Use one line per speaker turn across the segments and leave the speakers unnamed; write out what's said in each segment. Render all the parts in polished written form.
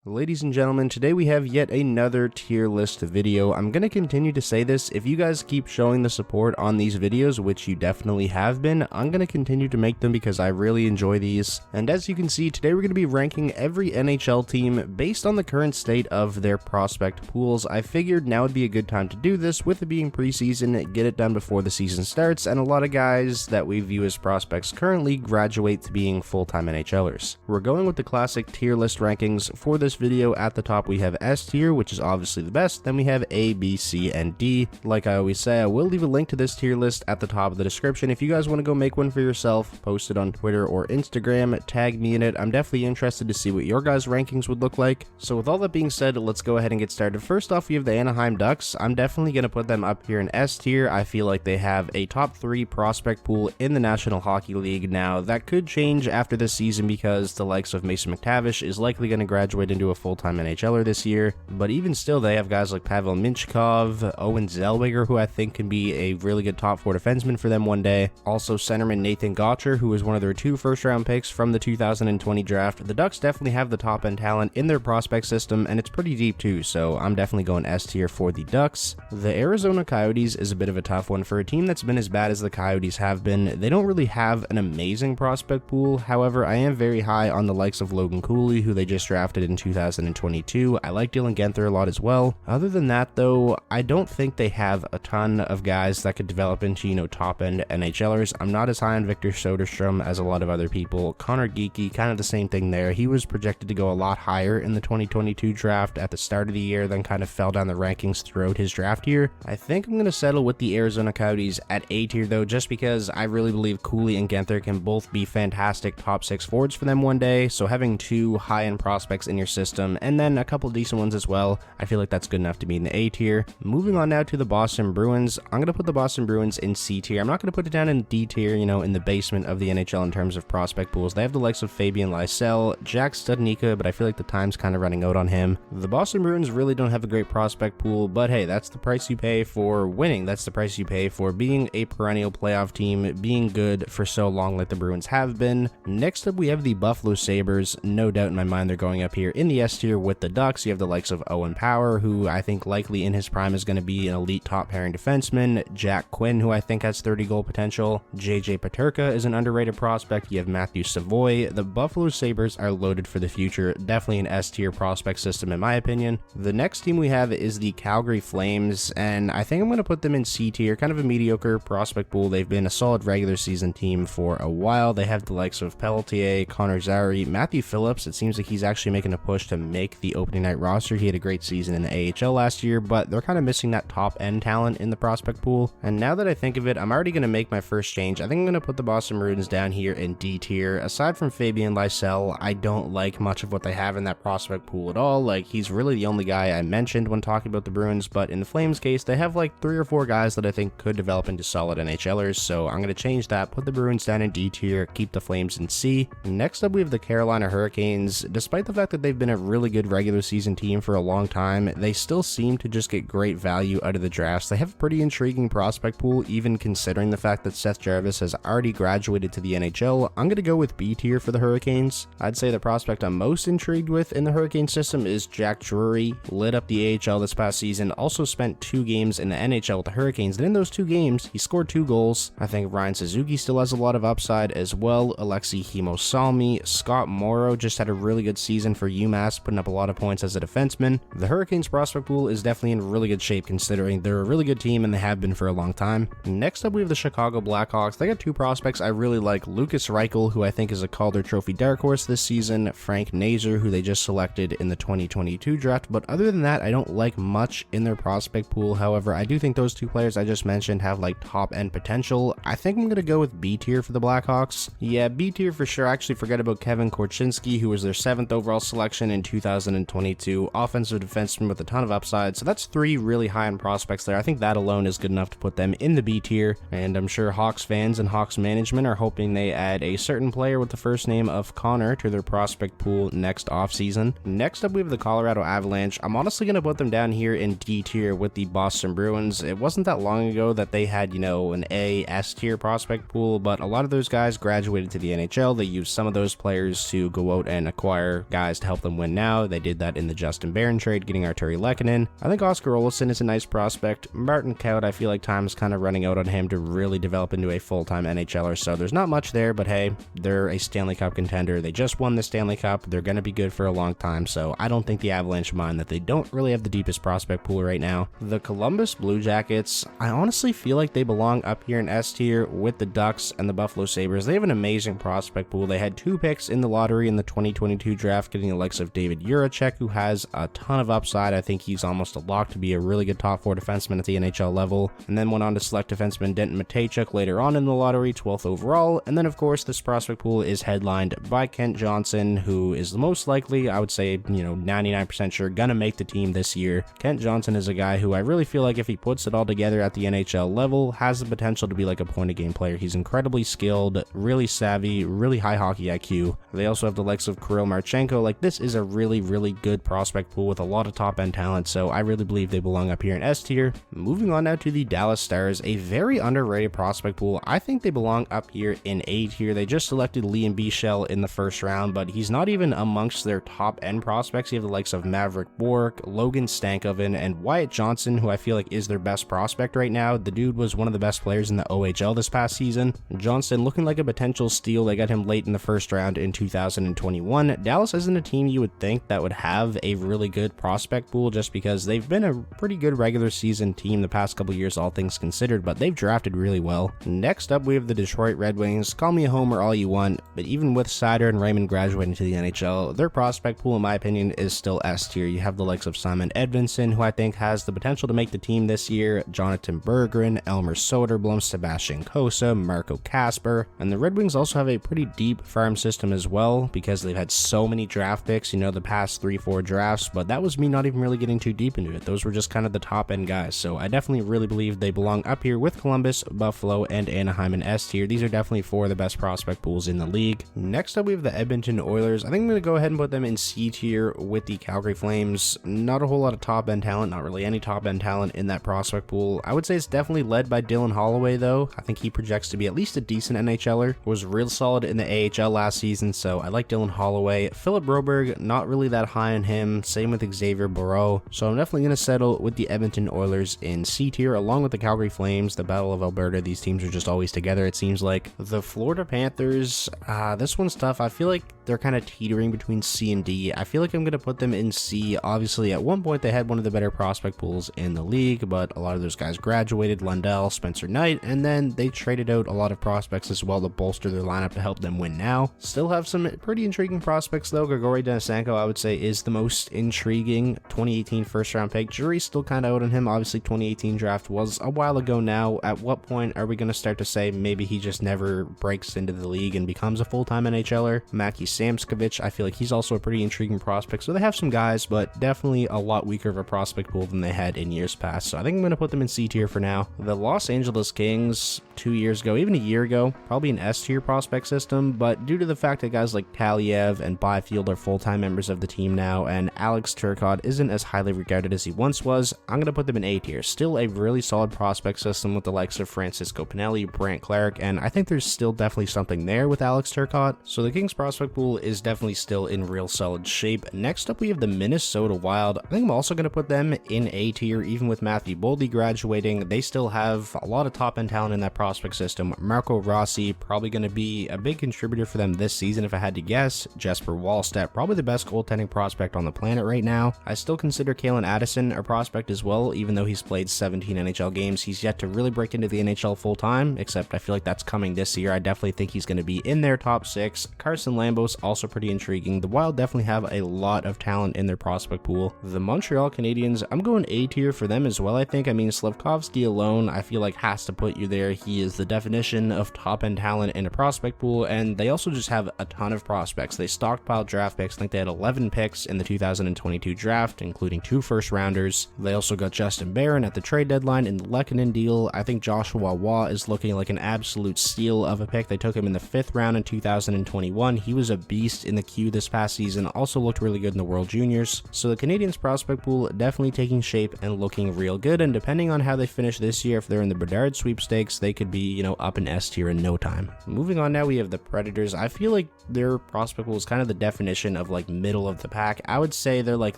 Ladies and gentlemen, today we have yet another tier list video. I'm going to continue to say this. If you guys keep showing the support on these videos, which you definitely have been, I'm going to continue to make them because I really enjoy these. And as you can see, today we're going to be ranking every NHL team based on the current state of their prospect pools. I figured now would be a good time to do this, with it being preseason, get it done before the season starts, and a lot of guys that we view as prospects currently graduate to being full-time NHLers. We're going with the classic tier list rankings. For this video, at the top we have S tier, which is obviously the best, then we have A, B, C, and D. Like I always say, I will leave a link to this tier list at the top of the description. If you guys want to go make one for yourself, post it on Twitter or Instagram, tag me in it. I'm definitely interested to see what your guys' rankings would look like. So with all that being said, let's go ahead and get started. First off, we have the Anaheim Ducks. I'm definitely going to put them up here in S tier. I feel like they have a top 3 prospect pool in the National Hockey League. Now, that could change after this season because the likes of Mason McTavish is likely going to graduate into a full-time NHLer this year, but even still, they have guys like Pavel Minchkov, Owen Zellweger, who I think can be a really good top 4 defenseman for them one day. Also, centerman Nathan Gotcher, who was one of their 2 first-round picks from the 2020 draft. The Ducks definitely have the top-end talent in their prospect system, and it's pretty deep too, so I'm definitely going S tier for the Ducks. The Arizona Coyotes is a bit of a tough one. For a team that's been as bad as the Coyotes have been, they don't really have an amazing prospect pool. However, I am very high on the likes of Logan Cooley, who they just drafted in 2022. I like Dylan Guenther a lot as well. Other than that, though, I don't think they have a ton of guys that could develop into, top-end NHLers. I'm not as high on Victor Soderstrom as a lot of other people. Connor Geekie, kind of the same thing there. He was projected to go a lot higher in the 2022 draft at the start of the year, then kind of fell down the rankings throughout his draft year. I think I'm going to settle with the Arizona Coyotes at A tier, though, just because I really believe Cooley and Guenther can both be fantastic top 6 forwards for them one day, so having 2 high-end prospects in your system, and then a couple decent ones as well, I feel like that's good enough to be in the A tier. Moving on now to the Boston Bruins. I'm going to put the Boston Bruins in C tier. I'm not going to put it down in D tier, in the basement of the NHL in terms of prospect pools. They have the likes of Fabian Lysell, Jack Studnicka, but I feel like the time's kind of running out on him. The Boston Bruins really don't have a great prospect pool, but hey, that's the price you pay for winning. That's the price you pay for being a perennial playoff team, being good for so long like the Bruins have been. Next up, we have the Buffalo Sabres. No doubt in my mind they're going up here in the S tier with the Ducks. You have the likes of Owen Power, who I think likely in his prime is going to be an elite top pairing defenseman. Jack Quinn, who I think has 30 goal potential. JJ Peterka is an underrated prospect. You have Matthew Savoy. The Buffalo Sabres are loaded for the future. Definitely an S tier prospect system in my opinion. The next team we have is the Calgary Flames, and I think I'm going to put them in C tier. Kind of a mediocre prospect pool. They've been a solid regular season team for a while. They have the likes of Pelletier, Connor Zary, Matthew Phillips. It seems like he's actually making a push to make the opening night roster. He had a great season in the AHL last year, but they're kind of missing that top end talent in the prospect pool. And now that I think of it, I'm already going to make my first change. I think I'm going to put the Boston Bruins down here in D tier. Aside from Fabian Lysell, I don't like much of what they have in that prospect pool at all. Like, he's really the only guy I mentioned when talking about the Bruins, but in the Flames case, they have like 3 or 4 guys that I think could develop into solid NHLers, so I'm going to change that, put the Bruins down in D tier, keep the Flames in C. Next up, we have the Carolina Hurricanes. Despite the fact that they've been a really good regular season team for a long time, they still seem to just get great value out of the drafts. They have a pretty intriguing prospect pool, even considering the fact that Seth Jarvis has already graduated to the NHL. I'm going to go with B tier for the Hurricanes. I'd say the prospect I'm most intrigued with in the Hurricane system is Jack Drury. Lit up the AHL this past season, also spent 2 games in the NHL with the Hurricanes, and in those 2 games, he scored 2 goals. I think Ryan Suzuki still has a lot of upside as well. Alexei Hemosalmi, Scott Morrow just had a really good season for UMass, putting up a lot of points as a defenseman. The Hurricanes prospect pool is definitely in really good shape considering they're a really good team and they have been for a long time. Next up, we have the Chicago Blackhawks. They got 2 prospects I really like. Lucas Reichel, who I think is a Calder Trophy dark horse this season. Frank Nazar, who they just selected in the 2022 draft. But other than that, I don't like much in their prospect pool. However, I do think those 2 players I just mentioned have like top end potential. I think I'm going to go with B tier for the Blackhawks. Yeah, B tier for sure. I actually forget about Kevin Korchinski, who was their 7th overall selection in 2022. Offensive defenseman with a ton of upside. So that's 3 really high-end prospects there. I think that alone is good enough to put them in the B tier. And I'm sure Hawks fans and Hawks management are hoping they add a certain player with the first name of Connor to their prospect pool next offseason. Next up, we have the Colorado Avalanche. I'm honestly going to put them down here in D tier with the Boston Bruins. It wasn't that long ago that they had, an A, S tier prospect pool, but a lot of those guys graduated to the NHL. They used some of those players to go out and acquire guys to help them win now. They did that in the Justin Barron trade, getting Arturi Lehkonen. I think Oscar Olsson is a nice prospect. Martin Kaut, I feel like time's kind of running out on him to really develop into a full-time NHLer, so there's not much there, but hey, they're a Stanley Cup contender. They just won the Stanley Cup. They're going to be good for a long time, so I don't think the Avalanche mind that they don't really have the deepest prospect pool right now. The Columbus Blue Jackets, I honestly feel like they belong up here in S tier with the Ducks and the Buffalo Sabres. They have an amazing prospect pool. They had 2 picks in the lottery in the 2022 draft, getting the likes of David Jiricek, who has a ton of upside. I think he's almost a lock to be a really good top 4 defenseman at the NHL level, and then went on to select defenseman Denton Matejchuk later on in the lottery, 12th overall. And then of course this prospect pool is headlined by Kent Johnson, who is the most likely, I would say, 99% sure, gonna make the team this year. Kent Johnson is a guy who I really feel like if he puts it all together at the NHL level, has the potential to be like a point-a-game player. He's incredibly skilled, really savvy, really high hockey IQ. They also have the likes of Kirill Marchenko. Like, this is a really, really good prospect pool with a lot of top-end talent, so I really believe they belong up here in S tier. Moving on now to the Dallas Stars, a very underrated prospect pool. I think they belong up here in A tier. They just selected Liam Bichsel in the first round, but he's not even amongst their top-end prospects. You have the likes of Maverick Bourque, Logan Stankoven, and Wyatt Johnson, who I feel like is their best prospect right now. The dude was one of the best players in the OHL this past season. Johnson looking like a potential steal. They got him late in the first round in 2021. Dallas isn't a team you would think that would have a really good prospect pool, just because they've been a pretty good regular season team the past couple years, all things considered, but they've drafted really well. Next up, we have the Detroit Red Wings. Call me a homer all you want, but even with Seider and Raymond graduating to the NHL, their prospect pool, in my opinion, is still S tier. You have the likes of Simon Edvinsson, who I think has the potential to make the team this year, Jonathan Berggren, Elmer Soderblom, Sebastian Cossa, Marco Kasper, and the Red Wings also have a pretty deep farm system as well, because they've had so many draft picks, the past 3-4 drafts, but that was me not even really getting too deep into it. Those were just kind of the top end guys, so I definitely really believe they belong up here with Columbus, Buffalo, and Anaheim in S tier. These are definitely 4 of the best prospect pools in the league. Next up, we have the Edmonton Oilers. I think I'm going to go ahead and put them in C tier with the Calgary Flames. Not a whole lot of top end talent, not really any top end talent in that prospect pool. I would say it's definitely led by Dylan Holloway though. I think he projects to be at least a decent NHLer. Was real solid in the AHL last season, so I like Dylan Holloway. Philip Broberg, not really that high on him. Same with Xavier Barreau. So I'm definitely going to settle with the Edmonton Oilers in C tier, along with the Calgary Flames, the Battle of Alberta. These teams are just always together, it seems like. The Florida Panthers, this one's tough. I feel like they're kind of teetering between C and D. I feel like I'm going to put them in C. Obviously, at one point, they had one of the better prospect pools in the league, but a lot of those guys graduated, Lundell, Spencer Knight, and then they traded out a lot of prospects as well to bolster their lineup to help them win now. Still have some pretty intriguing prospects, though. Grigory Denisenko, I would say, is the most intriguing 2018 first-round pick. Jury's still kind of out on him. Obviously, 2018 draft was a while ago now. At what point are we going to start to say maybe he just never breaks into the league and becomes a full-time NHLer? Mackie Samskovich, I feel like he's also a pretty intriguing prospect. So they have some guys, but definitely a lot weaker of a prospect pool than they had in years past. So I think I'm going to put them in C tier for now. The Los Angeles Kings, 2 years ago, even a year ago, probably an S tier prospect system, but due to the fact that guys like Taliev and Byfield are full-time members of the team now, and Alex Turcotte isn't as highly regarded as he once was, I'm going to put them in A tier. Still a really solid prospect system with the likes of Francisco Pinelli, Brant Clark, and I think there's still definitely something there with Alex Turcotte. So the Kings prospect pool is definitely still in real solid shape. Next up, we have the Minnesota Wild. I think I'm also going to put them in A tier, even with Matthew Boldy graduating. They still have a lot of top-end talent in that prospect system. Marco Rossi, probably going to be a big contributor for them this season if I had to guess. Jesper Wallstedt, probably the best goaltending prospect on the planet right now. I still consider Kalen Addison a prospect as well, even though he's played 17 NHL games. He's yet to really break into the NHL full-time, except I feel like that's coming this year. I definitely think he's going to be in their top 6. Carson Lambos, also pretty intriguing. The Wild definitely have a lot of talent in their prospect pool. The Montreal Canadiens, I'm going A tier for them as well, I think. I mean, Slavkovsky alone, I feel like has to put you there. He is the definition of top-end talent in a prospect pool, and they also just have a ton of prospects. They stockpiled draft picks. I think they had 11 picks in the 2022 draft, including 2 first-rounders. They also got Justin Barron at the trade deadline in the Lehkonen deal. I think Joshua Waugh is looking like an absolute steal of a pick. They took him in the 5th round in 2021. He was a beast in the queue this past season, also looked really good in the World Juniors. So the Canadiens prospect pool definitely taking shape and looking real good, and depending on how they finish this year, if they're in the Bedard sweepstakes, they could be, up in S tier in no time. Moving on now, we have the Predators. I feel like their prospect pool is kind of the definition of like middle of the pack. I would say they're like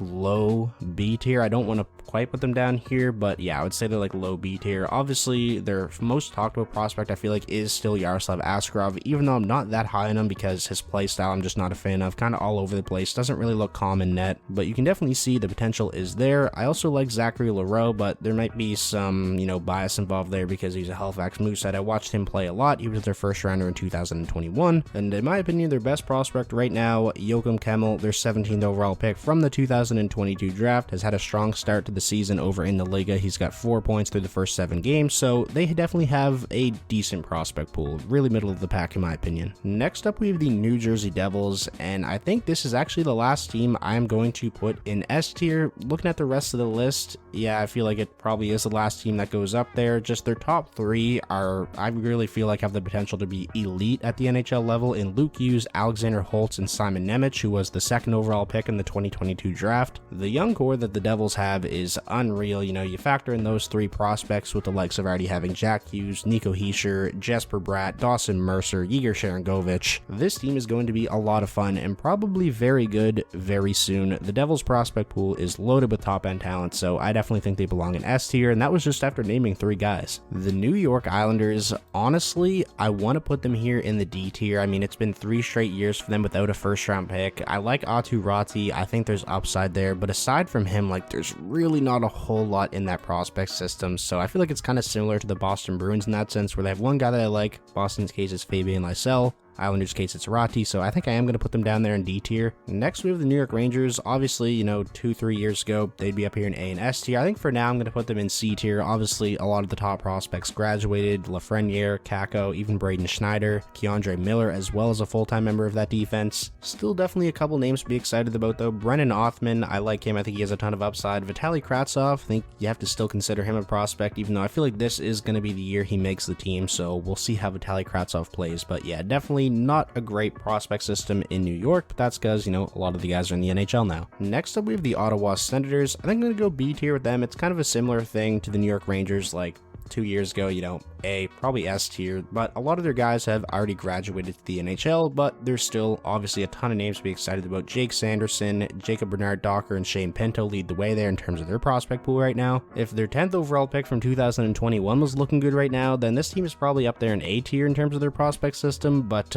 low B tier. I don't want to quite put them down here, but yeah, I would say they're like low B tier. Obviously, their most talked about prospect I feel like is still Yaroslav Askarov, even though I'm not that high on him because his play style I'm just not a fan of. Kind of all over the place, doesn't really look calm in net, but you can definitely see the potential is there. I also like Zachary Leroux, but there might be some, you know, bias involved there because he's a Halifax Moosehead. I watched him play a lot. He was their first rounder in 2021, and in my opinion, their best prospect right now, Joachim Kemmel, their 17th overall pick from the 2022 draft, has had a strong start to the season over in the Liga. He's got 4 points through the first 7 games, so they definitely have a decent prospect pool, really middle of the pack in my opinion. Next up, we have the New Jersey Devils, and I think this is actually the last team I'm going to put in S tier. Looking at the rest of the list, yeah, I feel like it probably is the last team that goes up there. Just their top 3 are, I really feel like, have the potential to be elite at the NHL level in Luke Hughes, Alexander Holtz, and Simon Nemec, who was the 2nd overall pick in the 2022 draft. The young core that the Devils have is unreal. You know, you factor in those 3 prospects with the likes of already having Jack Hughes, Nico Hischier, Jesper Bratt, Dawson Mercer, Igor Sharangovich. This team is going to be a lot of fun and probably very good very soon. The Devils prospect pool is loaded with top end talent, so I definitely think they belong in S tier, and that was just after naming 3 guys. The New York Islanders, honestly, I want to put them here in the D tier. I mean, it's been 3 straight years for them without a first round pick. I like Aatu Ratti. I think there's upside there, but aside from him, like, there's really not a whole lot in that prospect system, so I feel like it's kind of similar to the Boston Bruins in that sense, where they have one guy that I like. Boston's case is Fabian Lysell. Islanders' case, it's Ratti, so I think I am going to put them down there in D tier. Next, we have the New York Rangers. Obviously, you know, 2-3 years ago, they'd be up here in A and S tier. I think for now, I'm going to put them in C tier. Obviously, a lot of the top prospects graduated. Lafreniere, Kako, even Braden Schneider, Keandre Miller, as well as a full-time member of that defense. Still definitely a couple names to be excited about, though. Brennan Othman, I like him. I think he has a ton of upside. Vitaly Kravtsov, I think you have to still consider him a prospect, even though I feel like this is going to be the year he makes the team, so we'll see how Vitaly Kravtsov plays. But yeah, definitely not a great prospect system in New York, but that's because, you know, a lot of the guys are in the NHL now. Next up, we have the Ottawa Senators. I think I'm going to go B tier with them. It's kind of a similar thing to the New York Rangers, like 2 years ago, you know, A, probably S tier, but a lot of their guys have already graduated to the NHL, but there's still obviously a ton of names to be excited about. Jake Sanderson, Jacob Bernard Docker, and Shane Pinto lead the way there in terms of their prospect pool right now. If their 10th overall pick from 2021 was looking good right now, then this team is probably up there in A tier in terms of their prospect system, but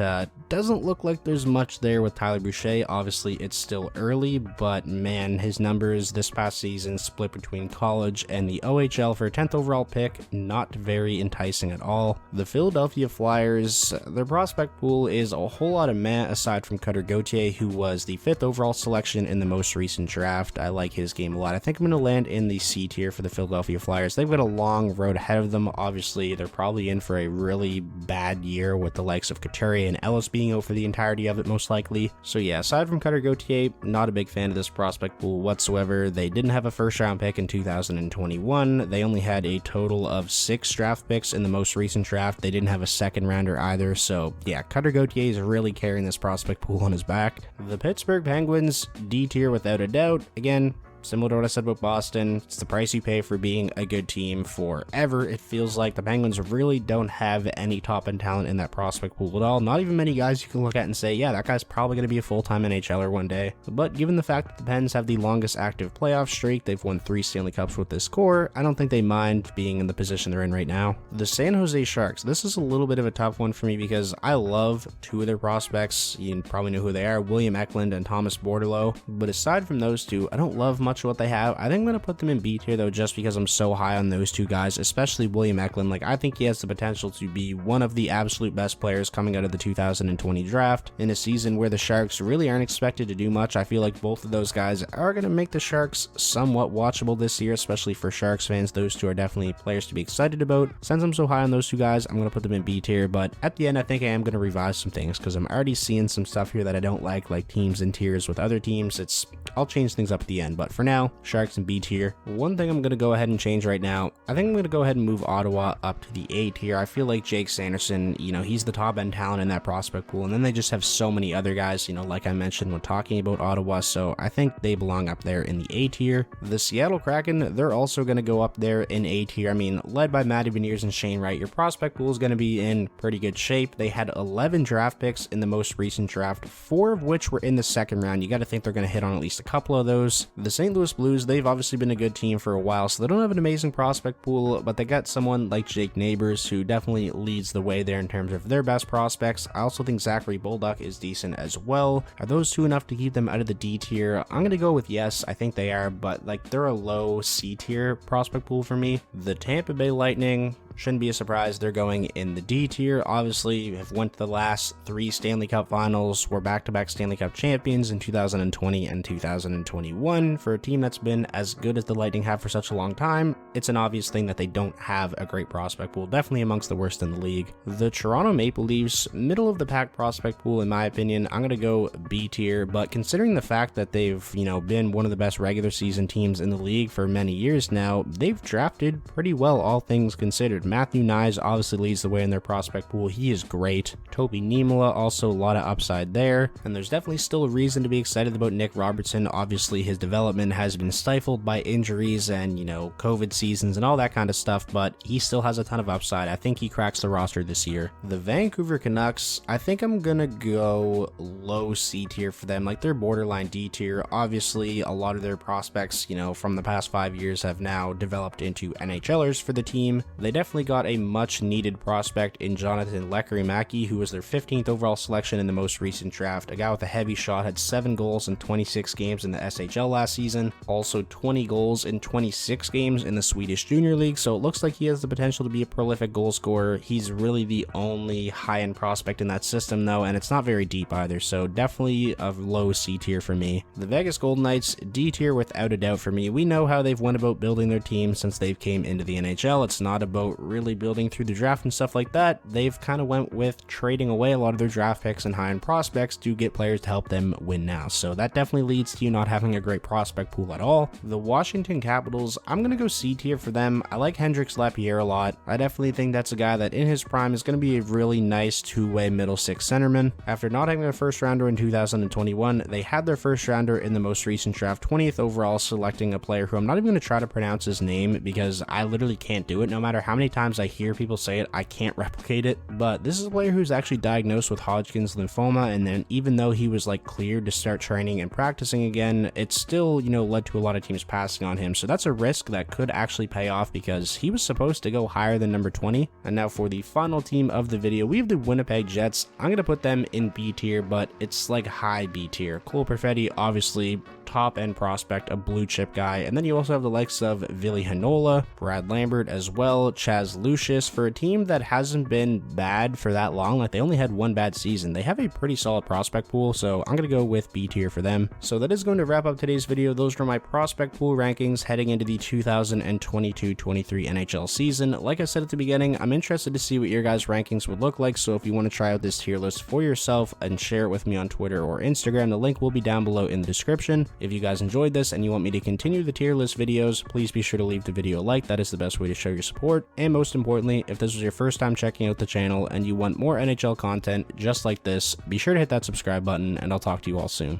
doesn't look like there's much there with Tyler Boucher. Obviously, it's still early, but man, his numbers this past season split between college and the OHL for a 10th overall pick, not very enticing at all. The Philadelphia Flyers, their prospect pool is a whole lot of meh aside from Cutter Gauthier, who was the 5th overall selection in the most recent draft. I like his game a lot. I think I'm going to land in the C tier for the Philadelphia Flyers. They've got a long road ahead of them. Obviously, they're probably in for a really bad year with the likes of Couturier and Ellis being out for the entirety of it most likely. So yeah, aside from Cutter Gauthier, not a big fan of this prospect pool whatsoever. They didn't have a first round pick in 2021. They only had a total of 6 draft picks in the most recent draft. They didn't have a second rounder either, so yeah, Cutter Gauthier is really carrying this prospect pool on his back. The Pittsburgh Penguins, D tier without a doubt. Again, similar to what I said about Boston, it's the price you pay for being a good team forever. It feels like the Penguins really don't have any top-end talent in that prospect pool at all. Not even many guys you can look at and say, yeah, that guy's probably going to be a full-time NHLer one day. But given the fact that the Pens have the longest active playoff streak, they've won 3 Stanley Cups with this core, I don't think they mind being in the position they're in right now. The San Jose Sharks, this is a little bit of a tough one for me because I love 2 of their prospects. You probably know who they are, William Eklund and Thomas Bordelot. But aside from those 2, I don't love much of what they have. I think I'm going to put them in B tier though, just because I'm so high on those 2 guys, especially William Eklund. Like, I think he has the potential to be one of the absolute best players coming out of the 2020 draft in a season where the Sharks really aren't expected to do much. I feel like both of those guys are going to make the Sharks somewhat watchable this year, especially for Sharks fans. Those 2 are definitely players to be excited about. Since I'm so high on those 2 guys, I'm going to put them in B tier, but at the end, I think I am going to revise some things because I'm already seeing some stuff here that I don't like teams in tiers with other teams. I'll change things up at the end, but for for now, Sharks in B tier. One thing I'm going to go ahead and change right now, I think I'm going to go ahead and move Ottawa up to the A tier. I feel like Jake Sanderson, he's the top end talent in that prospect pool, and then they just have so many other guys, like I mentioned when talking about Ottawa, so I think they belong up there in the A tier. The Seattle Kraken, they're also going to go up there in A tier. I mean, led by Matty Beniers and Shane Wright, your prospect pool is going to be in pretty good shape. They had 11 draft picks in the most recent draft, 4 of which were in the second round. You got to think they're going to hit on at least a couple of those. The St. Louis Blues, they've obviously been a good team for a while, so they don't have an amazing prospect pool, but they got someone like Jake Neighbors who definitely leads the way there in terms of their best prospects. I also think Zachary Bolduc is decent as well. Are those two enough to keep them out of the D tier? I'm going to go with yes, I think they are, but they're a low C tier prospect pool for me. The Tampa Bay Lightning, shouldn't be a surprise, they're going in the D tier. Obviously, have went to the last 3 Stanley Cup finals, were back-to-back Stanley Cup champions in 2020 and 2021. For a team that's been as good as the Lightning have for such a long time, it's an obvious thing that they don't have a great prospect pool, definitely amongst the worst in the league. The Toronto Maple Leafs, middle of the pack prospect pool in my opinion. I'm going to go B tier, but considering the fact that they've, been one of the best regular season teams in the league for many years now, they've drafted pretty well, all things considered. Matthew Nyes obviously leads the way in their prospect pool. He is great. Topi Niemelä, also a lot of upside there. And there's definitely still a reason to be excited about Nick Robertson. Obviously, his development has been stifled by injuries and, COVID seasons and all that kind of stuff, but he still has a ton of upside. I think he cracks the roster this year. The Vancouver Canucks, I think I'm gonna go low C tier for them. They're borderline D tier. Obviously, a lot of their prospects, from the past 5 years have now developed into NHLers for the team. They definitely got a much needed prospect in Jonathan Lekkerimäki, who was their 15th overall selection in the most recent draft. A guy with a heavy shot, had 7 goals in 26 games in the SHL last season, also 20 goals in 26 games in the Swedish Junior League, so it looks like he has the potential to be a prolific goal scorer. He's really the only high-end prospect in that system though, and it's not very deep either, so definitely a low C tier for me. The Vegas Golden Knights, D tier without a doubt for me. We know how they've went about building their team since they've came into the NHL. It's not about really building through the draft and stuff like that. They've kind of went with trading away a lot of their draft picks and high-end prospects to get players to help them win now, so that definitely leads to you not having a great prospect pool at all. The Washington Capitals, I'm going to go C tier for them. I like Hendrix Lapierre a lot. I definitely think that's a guy that in his prime is going to be a really nice two-way middle six centerman. After not having a first rounder in 2021, they had their first rounder in the most recent draft, 20th overall, selecting a player who I'm not even going to try to pronounce his name because I literally can't do it. No matter how many times I hear people say it, I can't replicate it. But this is a player who's actually diagnosed with Hodgkin's lymphoma, and then even though he was cleared to start training and practicing again, it still, led to a lot of teams passing on him. So that's a risk that could actually pay off because he was supposed to go higher than number 20. And now for the final team of the video, we have the Winnipeg Jets. I'm going to put them in B tier, but it's high B tier. Cole Perfetti, obviously top end prospect, a blue chip guy, and then you also have the likes of Ville Heinola, Brad Lambert as well, Chaz Lucius. For a team that hasn't been bad for that long, they only had one bad season, they have a pretty solid prospect pool, so I'm going to go with B tier for them. So that is going to wrap up today's video. Those were my prospect pool rankings heading into the 2022-23 NHL season. Like I said at the beginning, I'm interested to see what your guys' rankings would look like, so if you want to try out this tier list for yourself and share it with me on Twitter or Instagram, the link will be down below in the description. If you guys enjoyed this and you want me to continue the tier list videos, please be sure to leave the video a like. That is the best way to show your support. And most importantly, if this was your first time checking out the channel and you want more NHL content just like this, be sure to hit that subscribe button, and I'll talk to you all soon.